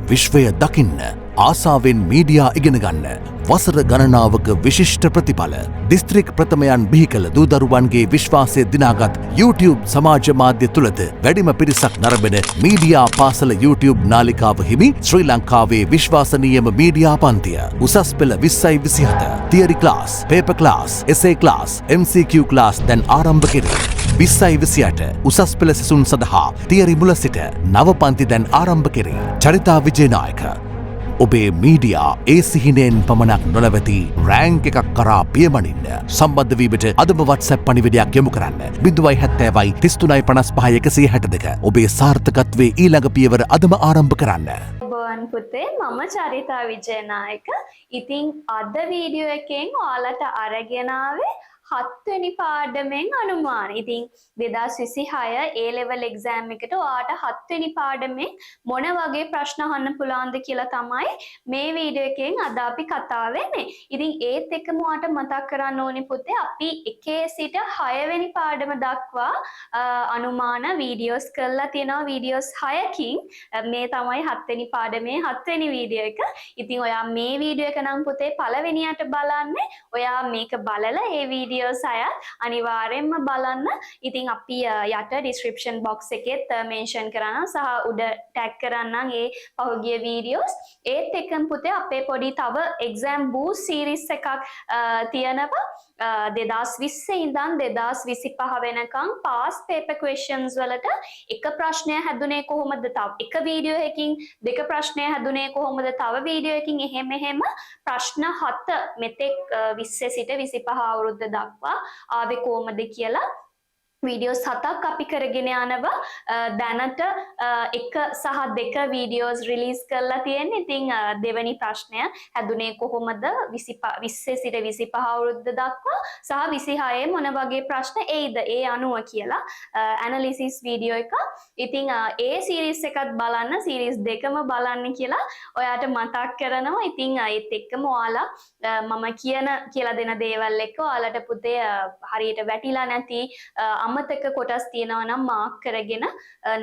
විශ්වය දකින්න ආසාවෙන් මීඩියා ඉගෙන ගන්න වසර ගණනාවක විශිෂ්ට ප්‍රතිඵල දිස්ත්‍රික් ප්‍රථමයන් බිහි කළ දූදරුවන්ගේ විශ්වාසය දිනාගත් YouTube සමාජ මාධ්‍ය තුළද වැඩිම පිරිසක් නරඹන මීඩියා පාසල YouTube නාලිකාව හිමි ශ්‍රී ලංකාවේ විශ්වාසනීයම මීඩියා පන්තිය උසස් පෙළ 2027 තියරි ක්ලාස් පේපර් ක්ලාස් එසේ ක්ලාස් MCQ ක්ලාස් දැන් ආරම්භ කෙරේ 2028 උසස් පෙළ සෙසුන් සඳහා තියරි මුල සිට නව පන්ති දැන් ආරම්භ කෙරේ චරිතා විජේනායක ඔබේ මීඩියා ඒ සිහිනයෙන් පමණක් නොලවති රෑන්ක් එකක් කරා පියමනින්න සම්බන්ධ වීමට අදම WhatsApp පණිවිඩයක් යොමු කරන්න 070 33 55 162 ඔබේ සාර්ථකත්වයේ ඊළඟ පියවර අදම ආරම්භ කරන්න. ඔබවන් පුතේ මම චරිතා විජේනායක. ඉතින් අද වීඩියෝ එකෙන් ඔයාලට අරගෙන ආවේ 7 වෙනි පාඩමෙන් අනුමාන. ඉතින් 2026 A level exam එකට ඔයාට 7 වෙනි පාඩමෙන් මොන වගේ ප්‍රශ්න අහන්න පුළුවන්ද කියලා තමයි මේ වීඩියෝ එකෙන් අද අපි කතා වෙන්නේ. ඉතින් ඒත් එක්කම ඔයාට මතක් කරන්න ඕනේ පුතේ අපි 1 සිට 6 වෙනි පාඩම දක්වා අනුමාන වීඩියෝස් කරලා තියෙනවා. වීඩියෝස් 6කින් මේ තමයි 7 වෙනි පාඩමේ 7 වෙනි වීඩියෝ එක. ඉතින් ඔයා මේ වීඩියෝ එක නම් පුතේ පළවෙනියට බලන්නේ. ඔයා මේක බලලා ඒ වීඩියෝ අනිවාර්යෙන්ම බලන්න. ඉතින් අපි යට ඩිස්ක්‍රිප්ෂන් බොක්ස් එකෙත් මෙන්ෂන් කරනවා සහ උඩ ටැග් කරන්නම් ඒ පහුගිය වීඩියෝස්. ඒත් එක්කම පුතේ අපේ පොඩි තව එක්සෑම් බූස්ට් සීරීස් එකක් තියෙනවා. 2020 ඉඳන් 2025 වෙනකන් පාස් පේපර් ක්වෙස්චන්ස් වලට එක ප්‍රශ්නය හැදුනේ කොහොමද, තව එක වීඩියෝ එකකින් දෙක ප්‍රශ්නය හැදුනේ කොහොමද, තව වීඩියෝ එකකින් එහෙම ප්‍රශ්න 7 මෙතෙක් 20 සිට 25 අවුරුද්ද දක්වා ආවේ කොහොමද කියලා වීඩියෝස් 7ක් අපි කරගෙන යනවා. දැනට 1 සහ 2 වීඩියෝස් රිලීස් කරලා තියෙන්නේ. ඉතින් දෙවෙනි ප්‍රශ්නය හැදුනේ කොහොමද 20 සිට 25 අවුරුද්ද දක්වා සහ 26 මොන වගේ ප්‍රශ්න එයිද ඒ අනුව කියලා ඇනලිසිස් වීඩියෝ එක. ඉතින් ඒ සීරීස් එකත් බලන්න, සීරීස් දෙකම බලන්න කියලා ඔයාට මතක් කරනවා. ඉතින් ඒත් එක්කම ඔයාලා මම කියලා දෙන දේවල් එක්ක ඔයාලට පුතේ හරියට වැටිලා නැති අමතක කොටස් තියෙනවා නම් මාක් කරගෙන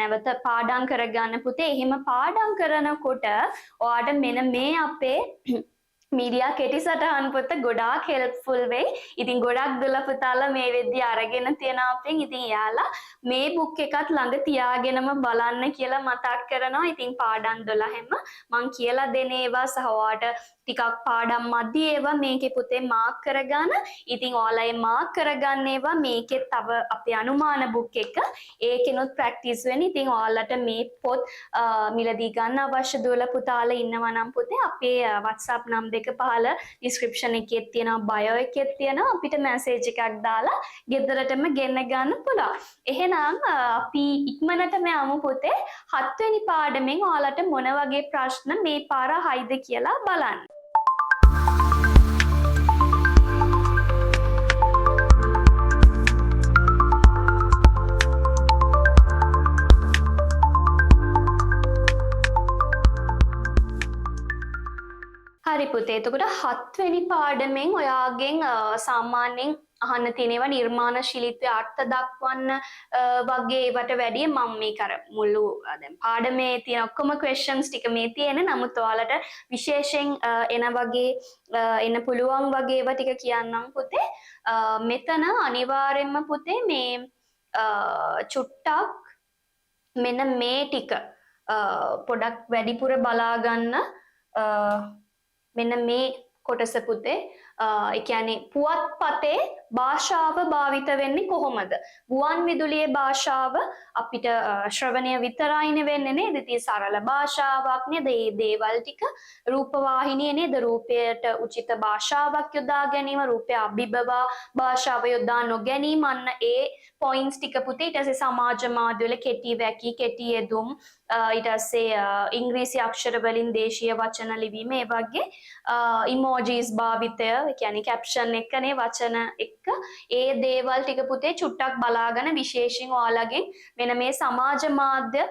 නැවත පාඩම් කරගන්න පුතේ. එහෙම පාඩම් කරනකොට ඔයාට මෙන්න මේ අපේ මීඩියා කෙටි සටහන් පොත ගොඩාක් හෙල්ප්ෆුල් වෙයි. ඉතින් ගොඩක් දුල පුතාලා මේ වෙද්දී අරගෙන තියෙනවා අපෙන්. ඉතින් යාලා මේ බුක් එකත් ළඟ තියාගෙනම බලන්න කියලා මතක් කරනවා. ඉතින් පාඩම් 12ෙම මං කියලා දෙන ඒවා සහ ඔයාට ටිකක් පාඩම් මැදි ඒවා මේකේ පුතේ මාක් කරගන්න. ඉතින් ඔයාලා ඒ මාක් කරගන්න ඒවා මේකේ තව අපේ අනුමාන බුක් එක ඒකෙනොත් ප්‍රැක්ටිස් වෙන්න. ඉතින් ඔයාලට මේ පොත් මිලදී ගන්න අවශ්‍ය දුවල පුතාලා ඉන්නවා නම් පුතේ අපේ WhatsApp නම්බර් එක පහල ඩිස්ක්‍රිප්ෂන් එකේ තියෙනවා, බයෝ එකේ තියෙනවා. අපිට මැසේජ් එකක් දාලා ගෙදරටම ගෙන්න ගන්න පුළුවන්. එහෙනම් අපි ඉක්මනටම යමු පුතේ 7 වෙනි පාඩමෙන් ඔයාලට මොන වගේ ප්‍රශ්න මේ පාර හයිද කියලා බලන්න. හරි පුතේ, එතකොට 7 වෙනි පාඩමෙන් ඔයාගෙන් සාමාන්‍යයෙන් අහන්න තියෙනවා නිර්මාණශීලීත්වයේ අර්ථ දක්වන්න වගේ ඒවට වැඩිය මම මේක අර මුළු දැන් පාඩමේ තියෙන ඔක්කොම questions ටික මේ තියෙන. නමුත් ඔයාලට විශේෂයෙන් එන වගේ එන්න පුළුවන් වගේ ඒවා ටික කියන්නම් පුතේ. මෙතන අනිවාර්යෙන්ම පුතේ මේ චුට්ටක් මෙන්න මේ ටික පොඩක් වැඩිපුර බලා ගන්න. මෙන්න මේ කොටස පුතේ ඒ කියන්නේ පුවත්පතේ භාෂාව භාවිත වෙන්නේ කොහොමද? ගුවන් විදුලියේ භාෂාව අපිට ශ්‍රවණය විතරයිනේ වෙන්නේ නේද? ඉතින් සරල භාෂාවක් නේද? මේ දේවල් ටික රූපවාහිනියේ නේද? රූපයට උචිත භාෂාවක් යොදා ගැනීම, රූපය අභිබවා භාෂාව යොදා නොගැනීම, අන්න ඒ පොයින්ට්ස් ටික පුතේ. ඊට පස්සේ සමාජ මාධ්‍ය වල කෙටි වැකි, කෙටි යෙදුම්, ඊට පස්සේ ඉංග්‍රීසි අක්ෂර වලින් දේශීය වචන ලිවීම, ඒ වගේ ඉමෝජිස් භාවිතය, ඒ කියන්නේ කැප්ෂන් එකනේ වචන එක්ක ඒ දේවල් ටික පුතේ චුට්ටක් බලාගෙන විශේෂයෙන් ඔයාලගෙන් මෙන්න මේ සමාජ මාධ්‍ය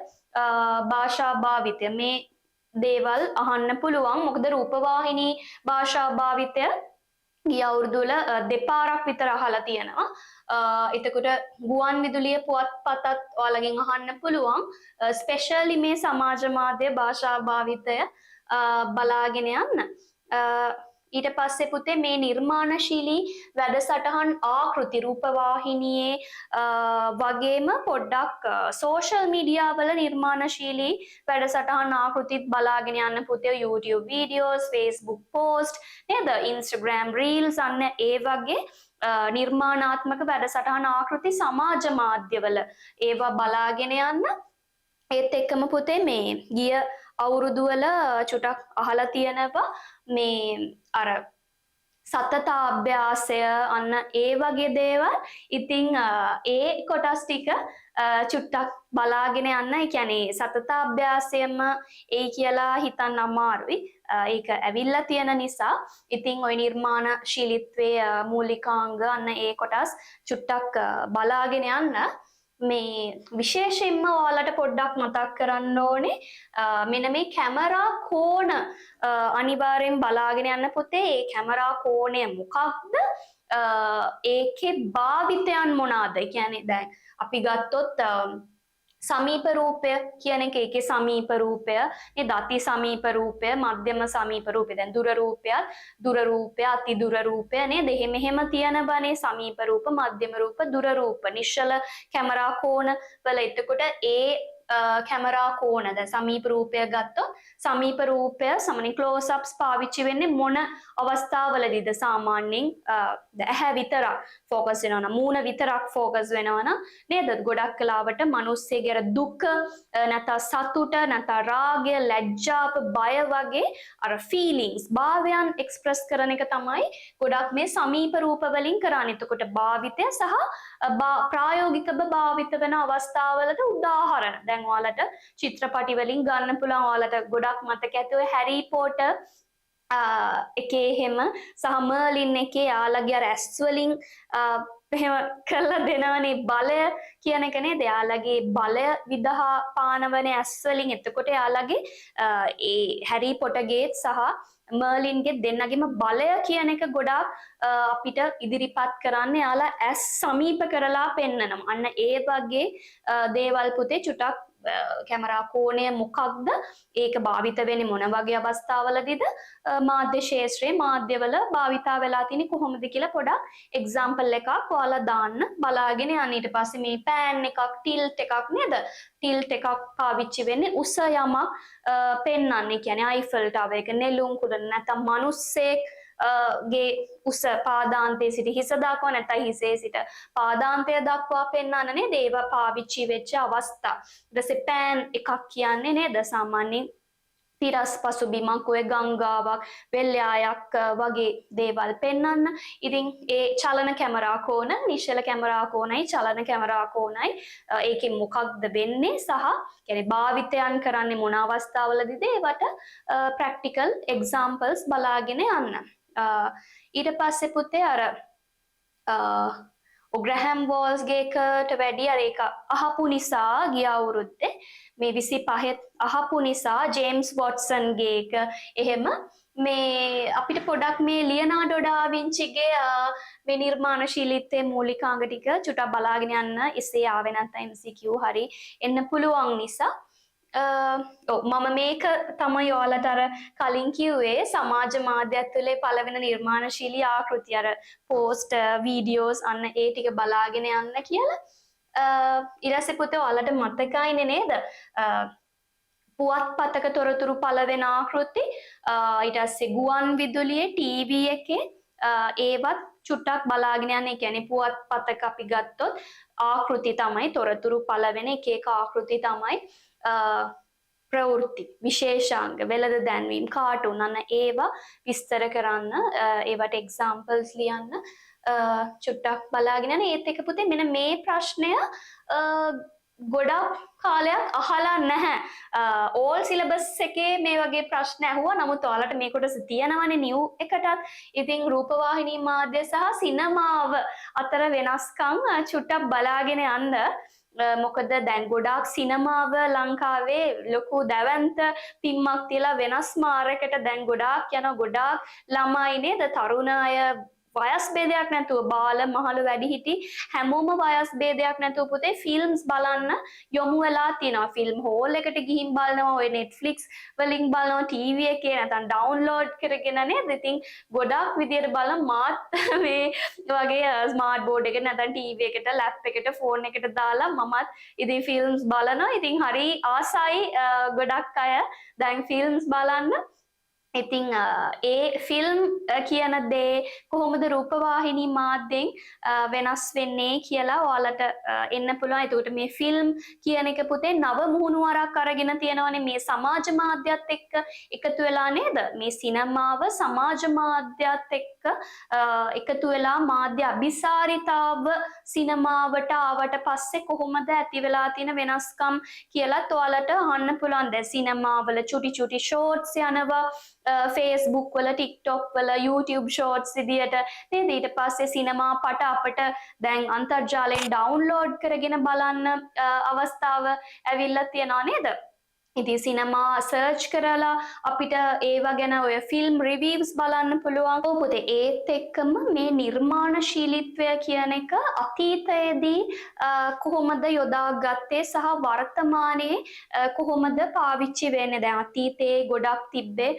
භාෂා භාවිතය මේ දේවල් අහන්න පුළුවන්. මොකද රූපවාහිනී භාෂා භාවිතය ගිය අවුරුදුවල දෙපාරක් විතර අහලා තියෙනවා. එතකොට ගුවන් විදුලිය පුවත්පතත් ඔයාලගෙන් අහන්න පුළුවන්. ස්පෙෂලි මේ සමාජ මාධ්‍ය භාෂා භාවිතය බලාගෙන යන්න. ඊට පස්සේ පුතේ මේ නිර්මාණශීලී වැඩසටහන් ආකෘති රූපවාහිනියේ වගේම පොඩ්ඩක් සෝෂල් මීඩියා වල නිර්මාණශීලී වැඩසටහන් ආකෘතිත් බලාගෙන යන්න පුතේ. YouTube වීඩියෝස්, Facebook පෝස්ට් නේද, Instagram රීල්ස් අන්න ඒ වගේ නිර්මාණාත්මක වැඩසටහන ආකෘති සමාජ මාධ්‍යවල ඒවා බලාගෙන යන්න. ඒත් එක්කම පුතේ මේ ගිය අවුරුදුවල චුටක් අහලා තියෙනවා මේ අර සතතාභ්‍යාසය අන්න ඒ වගේ දේවල්. ඉතින් ඒ කොටස් ටික චුට්ටක් බලාගෙන යන්න. ඒ කියන්නේ සතතාභ්‍යාසයෙන්ම ඒ කියලා හිතන්න අමාරුයි. ඒක ඇවිල්ලා තියෙන නිසා. ඉතින් ওই නිර්මාණශීලීත්වයේ මූලිකාංග අන්න ඒ කොටස් චුට්ටක් බලාගෙන යන්න. මේ විශේෂයෙන්ම ඔයාලට පොඩ්ඩක් මතක් කරන්න ඕනේ මෙන්න මේ කැමරා කෝණ අනිවාර්යෙන් බලාගෙන යන්න පුතේ. ඒ කැමරා කෝණය මොකක්ද? ඒකේ භාවිතයන් මොනවාද? කියන්නේ දැන් අපි ගත්තොත් සමීප රූපය කියන එක, ඒකේ සමීප රූපය නේද, අති සමීප රූපය, මධ්‍යම සමීප රූපය, දැන් දුර රූපය, අති දුර රූපය නේද, එහෙම තියෙනවනේ සමීප රූප, මධ්‍යම රූප, දුර රූප, නිශ්චල කැමරා කෝණ වල. එතකොට ඒ කැමරා කෝණ දැන් සමීප රූපය ගත්තොත් සමීප රූපය සමනින් ක්ලෝස් අප්ස් පාවිච්චි වෙන්නේ මොන අවස්ථාවලදීද? සාමාන්‍යයෙන් ඇහැ විතරක් ફોකස් වෙනවා නම්, මූණ විතරක් ફોකස් වෙනවා නම් නේද? ගොඩක් කලාවට මිනිස්සෙගේ දුක නැත්නම් සතුට නැත්නම් රාගය, ලැජ්ජාව, බය වගේ අර ෆීලිංස් භාවයන් එක්ස්ප්‍රස් කරන එක තමයි ගොඩක් මේ සමීප රූප වලින් කරන්නේ. එතකොට භාවිතය සහ ප්‍රායෝගිකව භාවිත වෙන අවස්ථාවලට උදාහරණ දැන් ඔයාලට චිත්‍රපටි වලින් ගන්න පුළුවන්. ඔයාලට ගොඩක් මතක ඇති ඔය හැරි පොටර් එකේ එහෙම සහ මර්ලින් එකේ යාළගේ අර ඇස් වලින් එහෙම කරලා දෙනවනේ බලය කියන එක නේද? යාළගේ බලය විදහා පානවනේ ඇස් වලින්. එතකොට යාළගේ ඒ හැරි පොටර්ගේ සහ මර්ලින්ගේ දෙන්නගේම බලය කියන එක ගොඩාක් අපිට ඉදිරිපත් කරන්න යාලා ඇස් සමීප කරලා පෙන්නනවා. අන්න ඒ වගේ දේවල් පුතේ චුටක් කැමරා කෝණය මොකක්ද, ඒක භාවිත වෙන්නේ මොන වගේ අවස්ථාවලදීද, මාධ්‍ය ශාස්ත්‍රයේ මාධ්‍යවල භාවිතා වෙලා තියෙන්නේ කොහොමද කියලා පොඩක් එක්සැම්පල් එකක් ඔයාලා දාන්න බලාගෙන යන්න. ඊට පස්සේ මේ පෑන් එකක්, ටිල්ට් එකක් නේද, ටිල්ට් එකක් පාවිච්චි වෙන්නේ උස යමක් පෙන්වන්නේ. කියන්නේ අයිෆල් ටවර් එක නෙළුම් කුඩන නැත්නම් මිනිස්සෙක් ගේ උස පාදාන්තයේ සිට හිස දක්වා නැත්නම් හිසේ සිට පාදාන්තය දක්වා පෙන්වන්න නේද? ඒවා පාවිච්චි වෙච්ච අවස්ථා. ඊට පස්සේ පෑන් එකක් කියන්නේ නේද සාමාන්‍යයෙන් පිරස් පසුබිමක්, ඔය ගංගාවක්, වෙල්යායක් වගේ දේවල් පෙන්වන්න. ඉතින් ඒ චලන කැමරා කෝණ, නිශ්චල කැමරා කෝණයි චලන කැමරා කෝණයි ඒකෙන් මොකක්ද වෙන්නේ සහ කියන්නේ භාවිතයන් කරන්නේ මොන අවස්ථාවලදීද, ඒවට ප්‍රැක්ටිකල් එක්සැම්පල්ස් බලාගෙන යන්න. ඊට පස්සේ පුතේ අර ග්‍රැහම් වෝල්ස්ගේ එකට වැඩි අර ඒක අහපු නිසා ගිය අවුරුද්දේ මේ 25 අහපු නිසා ජේම්ස් වොට්සන්ගේ එක එහෙම මේ අපිට පොඩක් මේ ලියනාඩෝ ඩා වින්චිගේ මේ නිර්මාණශීලීත්වයේ මූලිකාංග ටික චුටක් බලාගෙන යන්න. එසේ ආවේ නැත්නම් MCQ හරි එන්න පුළුවන් නිසා මම මේක තමයි ඔයාලට අර කලින් කිව්වේ සමාජ මාධ්‍ය ඇතුලේ පළවෙනි නිර්මාණශීලී ආකෘති අර පෝස්ට් වීඩියෝස් අන්න ඒ ටික බලාගෙන යන්න කියලා. ඊට පස්සේ පුතේ ඔයාලට මතකයිනේ නේද? පුවත්පතක තොරතුරු පළවෙනි ආකෘති, ඊට පස්සේ ගුවන් විදුලියේ ටීවී එකේ ඒවත් චුට්ටක් බලාගෙන යන්න. ඒ කියන්නේ පුවත්පතක අපි ගත්තොත් ආකෘති තමයි තොරතුරු පළවෙනි එක ආකෘති තමයි ප්‍රවෘත්ති, විශේෂාංග, වෙළඳ දැන්වීම්, කාටුන් අන්න ඒවා විස්තර කරන්න, ඒවට එක්සැම්පල්ස් ලියන්න චුට්ටක් බලාගෙන යන්න. ඒත් එක පුතේ මෙන්න මේ ප්‍රශ්නය ගොඩක් කාලයක් අහලා නැහැ. ඕල් සිලබස් එකේ මේ වගේ ප්‍රශ්න ඇහුවා. නමුත් ඔයාලට මේ කොටස තියෙනවනේ නිව් එකටත්. ඉතින් රූපවාහිනී මාධ්‍ය සහ සිනමාව අතර වෙනස්කම් චුට්ටක් බලාගෙන යන්න. මොකද දැන් ගොඩාක් සිනමාව ලංකාවේ ලොකු දැවන්ත පිම්මක් තියලා වෙනස් මාරකට දැන් ගොඩාක් යන ගොඩාක් ළමයි නේද තරුණ අය වයස් බේදයක් නැතුව බාල මහලු වැඩිහිටි හැමෝම වයස් බේදයක් නැතුව පුතේ ෆිල්ම්ස් බලන්න යොමු වෙලා තියෙනවා. ෆිල්ම් හෝල් එකට ගිහින් බලනවා, ඔය Netflix වලින් බලනවා, TV එකේ නැත්නම් ඩවුන්ලෝඩ් කරගෙන නේද? ඉතින් ගොඩාක් විදියට බලන මාත් මේ වගේ ස්මාර්ට් බෝඩ් එකට නැත්නම් TV එකට, ලැප් එකට, ෆෝන් එකට දාලා මමත් ඉතින් ෆිල්ම්ස් බලනවා. ඉතින් හරි ආසයි ගොඩක් අය දැන් ෆිල්ම්ස් බලන්න. ඉතින් ඒ ෆිල්ම් කියන දේ කොහොමද රූපවාහිනී මාධ්‍යෙන් වෙනස් වෙන්නේ කියලා ඔයාලට එන්න පුළුවන්. එතකොට මේ ෆිල්ම් කියන එක පුතේ නව මුහුණුවරක් අරගෙන තියෙනවානේ මේ සමාජ මාධ්‍යත් එක්ක එකතු වෙලා නේද? මේ සිනමාව සමාජ මාධ්‍යත් එක්ක එකතු වෙලා මාධ්‍ය අபிසාරිතාව සිනමාවට ආවට පස්සේ කොහොමද ඇති වෙලා තියෙන වෙනස්කම් කියලාත් ඔයාලට අහන්න පුළුවන්. දැන් සිනමාවල චුටි ෂෝට්ස් යනවා, Facebook වල, TikTok වල, YouTube shorts විදියට නේද? ඊට පස්සේ සිනමා පට අපට දැන් අන්තර්ජාලයෙන් ඩවුන්ලෝඩ් කරගෙන බලන්න අවස්ථාව ඇවිල්ලා තියෙනවා නේද? ඉතින් සිනමා සර්ච් කරලා අපිට ඒවා ගැන ඔය ෆිල්ම් රිවිව්ස් බලන්න පුළුවන්. පුතේ ඒත් එක්කම මේ නිර්මාණශීලීත්වය කියන එක අතීතයේදී කොහොමද යොදාගත්තේ සහ වර්තමානයේ කොහොමද පාවිච්චි වෙන්නේ? දැන් අතීතයේ ගොඩක් තිබ්බේ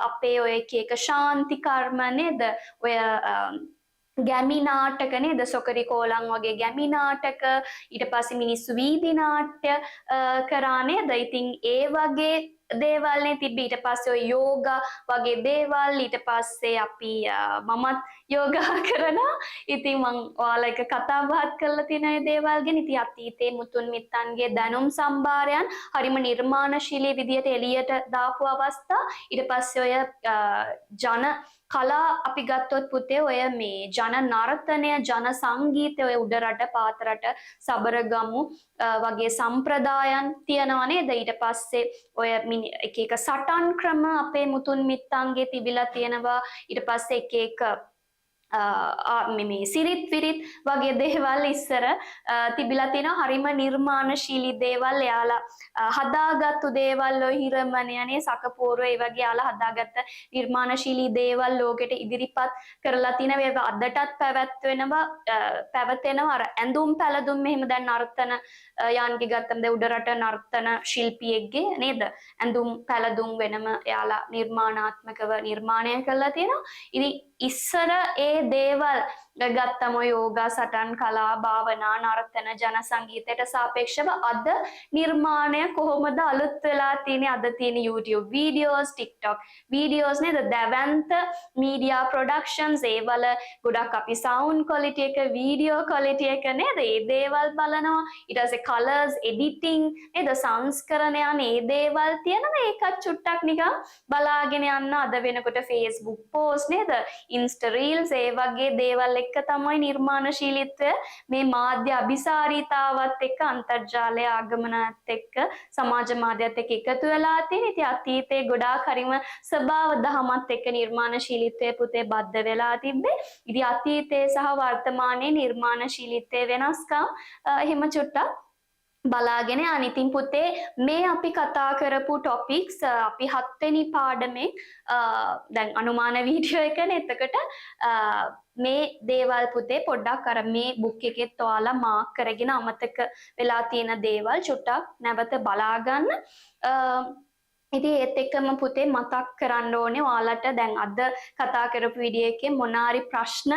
අපේ ඔය එක ශාන්ති කර්ම නේද? ඔය ගැමි නාටක නේද? සොකරි කෝලං වගේ ගැමි නාටක, ඊට පස්සේ මිනිස්සු වීදි නාට්‍ය කරා නේද? ඉතින් ඒ වගේ දේවල් නේ තිබ්බේ. ඊට පස්සේ ඔය යෝගා වගේ දේවල්, ඊට පස්සේ අපි මමත් යෝගා කරනවා. ඉතින් මම ඔයාලා එක කතා බහත් කරලා තියෙන ඒ දේවල් ගැන. ඉතින් අතීතයේ මුතුන් මිත්තන්ගේ දැනුම් සම්භාරයන් හරිම නිර්මාණශීලී විදියට එළියට දාපු අවස්ථා. ඊට පස්සේ ඔය ජන කලා අපි ගත්තොත් පුතේ ඔය මේ ජන නර්තනය, ජන සංගීතය, ඔය උඩරට පාතරට සබරගමු වගේ සම්ප්‍රදායන් තියෙනවා නේද? ඊට පස්සේ ඔය එක එක සටන් ක්‍රම අපේ මුතුන් මිත්තන්ගේ තිබිලා තියෙනවා. ඊට පස්සේ එක එක මේ සිරිත් විරිත් වගේ දේවල් ඉස්සර තිබිලා තියෙනවා. හරිම නිර්මාණශීලී දේවල් එයාලා හදාගත්තු දේවල්, ඔය හිරමණයනේ සකපෝරුව ඒ වගේ යාලා හදාගත්ත නිර්මාණශීලී දේවල් ලෝකෙට ඉදිරිපත් කරලා තිනවා. ඒවා අදටත් පැවැතෙනවා. අර ඇඳුම් පැළඳුම් මෙහෙම දැන් නර්තන යාන්ගේ ගත්තම දැන් උඩරට නර්තන ශිල්පියෙක්ගේ නේද? ඇඳුම් පැළඳුම් වෙනම එයාලා නිර්මාණාත්මකව නිර්මාණය කරලා තියෙනවා. ඉතින් ඉස්සර ඒ දේවල් ගත්තම යෝගා, සටන් කලා, භාවනා, නර්තන, ජන සංගීතයට සාපේක්ෂව අද නිර්මාණය කොහොමද අලුත් වෙලා තියෙන්නේ? අද තියෙන YouTube වීඩියෝස්, TikTok වීඩියෝස් නේද? දැවැන්ත මීඩියා ප්‍රොඩක්ෂන්ස්, ඒවල ගොඩක් අපි සවුන්ඩ් ක්වොලිටි එක, වීඩියෝ ක්වොලිටි එක නේද? ඒ දේවල් බලනවා. ඊට පස්සේ කලර්ස්, එඩිටිං නේද? සංස්කරණයන්, ඒ දේවල් තියෙනවා. ඒකත් චුට්ටක් නිකන් බලාගෙන යන්න. අද වෙනකොට Facebook post නේද? Insta reels, ඒ වගේ දේවල් එක්ක තමයි නිර්මාණශීලීත්වය මේ මාධ්‍ය අபிසාරිතාවත් එක්ක, අන්තර්ජාලය ආගමනත් එක්ක, සමාජ මාධ්‍යත් එක්ක එකතු වෙලා තියෙන. ඉතින් අතීතයේ ගොඩාක් හරිම ස්වභාව දහමත් එක්ක නිර්මාණශීලීත්වය පුතේ බද්ධ වෙලා තිබ්බේ. ඉතින් අතීතයේ සහ වර්තමානයේ නිර්මාණශීලීත්වයේ වෙනස්කම් එහෙම චුට්ටක් බලාගෙන යන්න. ඉතින් පුතේ මේ අපි කතා කරපු ටොපික්ස් අපි 7 වෙනි පාඩමේ දැන් අනුමාන වීඩියෝ එකනේ. එතකොට මේ දේවල් පුතේ පොඩ්ඩක් අර මේ බුක් එකෙත් ඔයාලා මාක් කරගෙන අමතක වෙලා තියෙන දේවල් චුට්ටක් නැවත බලා ගන්න. ඉතින් ඒත් එක්කම පුතේ මතක් කරන්න ඕනේ ඔයාලට දැන් අද කතා කරපු වීඩියෝ එකේ මොනාරි ප්‍රශ්න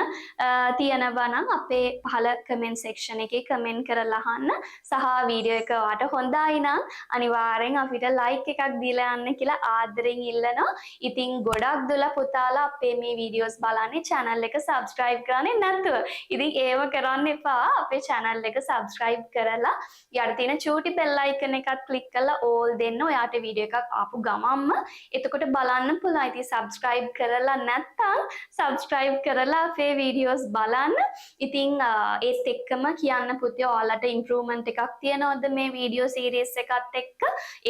තියෙනවා නම් අපේ පහළ කමෙන්ට් සෙක්ෂන් එකේ කමෙන්ට් කරලා අහන්න. සහ වීඩියෝ එක ඔයාලට හොඳයි නම් අනිවාර්යෙන් අපිට ලයික් එකක් දීලා යන්න කියලා ආදරෙන් ඉල්ලනවා. ඉතින් ගොඩක් දුලා පුතාලා අපේ මේ වීඩියෝස් බලන්නේ channel එක subscribe කරන්නේ නැතුව. ඉතින් ඒව කරන්න එපා. අපේ channel එක subscribe කරලා යට තියෙන චූටි bell icon එකත් click කරලා all දෙන්න. ඔයාට වීඩියෝ එකක් ආපු ගමම්ම එතකොට බලන්න පුළුවන්. ඉතින් subscribe කරලා නැත්නම් subscribe කරලා අපේ videos බලන්න. ඉතින් ඒත් එක්කම කියන්න පුතේ ඔයාලට improvement එකක් තියනවද මේ video series එකත් එක්ක?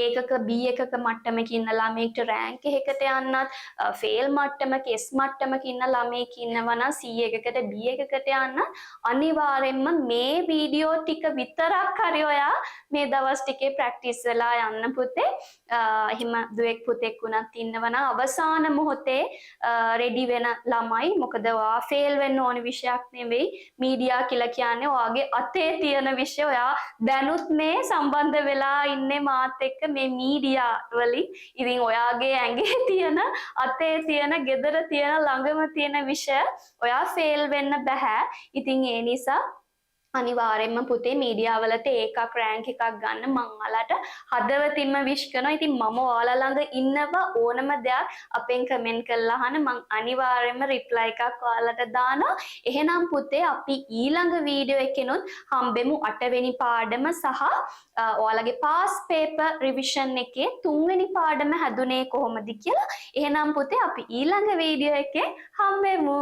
ඒකක B එකක මට්ටමක ඉන්න ළමයෙක්ට rank එකකට යන්නත්, fail මට්ටමක S මට්ටමක ඉන්න ළමයෙක් ඉන්නවා නම් C එකකට B එකකට යන්න අනිවාර්යෙන්ම මේ වීඩියෝ ටික විතරක් හරි ඔයා මේ දවස් ටිකේ ප්‍රැක්ටිස් වෙලා යන්න පුතේ. එහෙම දුවෙක් පුතෙක් වුණත් ඉන්නවා නම් අවසාන මොහොතේ රෙඩි වෙන ළමයි. මොකද ඔයා ෆේල් වෙන්න ඕන විෂයක් නෙවෙයි. මීඩියා කියලා කියන්නේ ඔයාගේ අතේ තියෙන විෂය. ඔයා දැනුත් මේ සම්බන්ධ වෙලා ඉන්නේ මාත් එක්ක මේ මීඩියා වලින්. ඉතින් ඔයාගේ ඇඟේ තියෙන, අතේ තියෙන, ගෙදර තියෙන, ළඟම තියෙන විෂය ඔයා ෆේල් වෙන්න බෑ. ඉතින් ඒ නිසා අනිවාර්යෙන්ම පුතේ මීඩියා වලට ඒකක් රෑන්ක් එකක් ගන්න මං ඔයාලට හදවතින්ම විශ් කරනවා. ඉතින් මම ඔයාලා ළඟ ඉන්නවා ඕනම දෙයක් අපෙන් කමෙන්ට් කරලා අහන්න. මං අනිවාර්යෙන්ම රිප්ලයි එකක් ඔයාලට දානවා. එහෙනම් පුතේ අපි ඊළඟ වීඩියෝ එකෙනුත් හම්බෙමු 8 වෙනි පාඩම සහ ඔයාලගේ පාස් පේපර් රිවිෂන් එකේ 3 වෙනි පාඩම හැදුනේ කොහොමද කියලා. එහෙනම් පුතේ අපි ඊළඟ වීඩියෝ එකේ හම්බෙමු.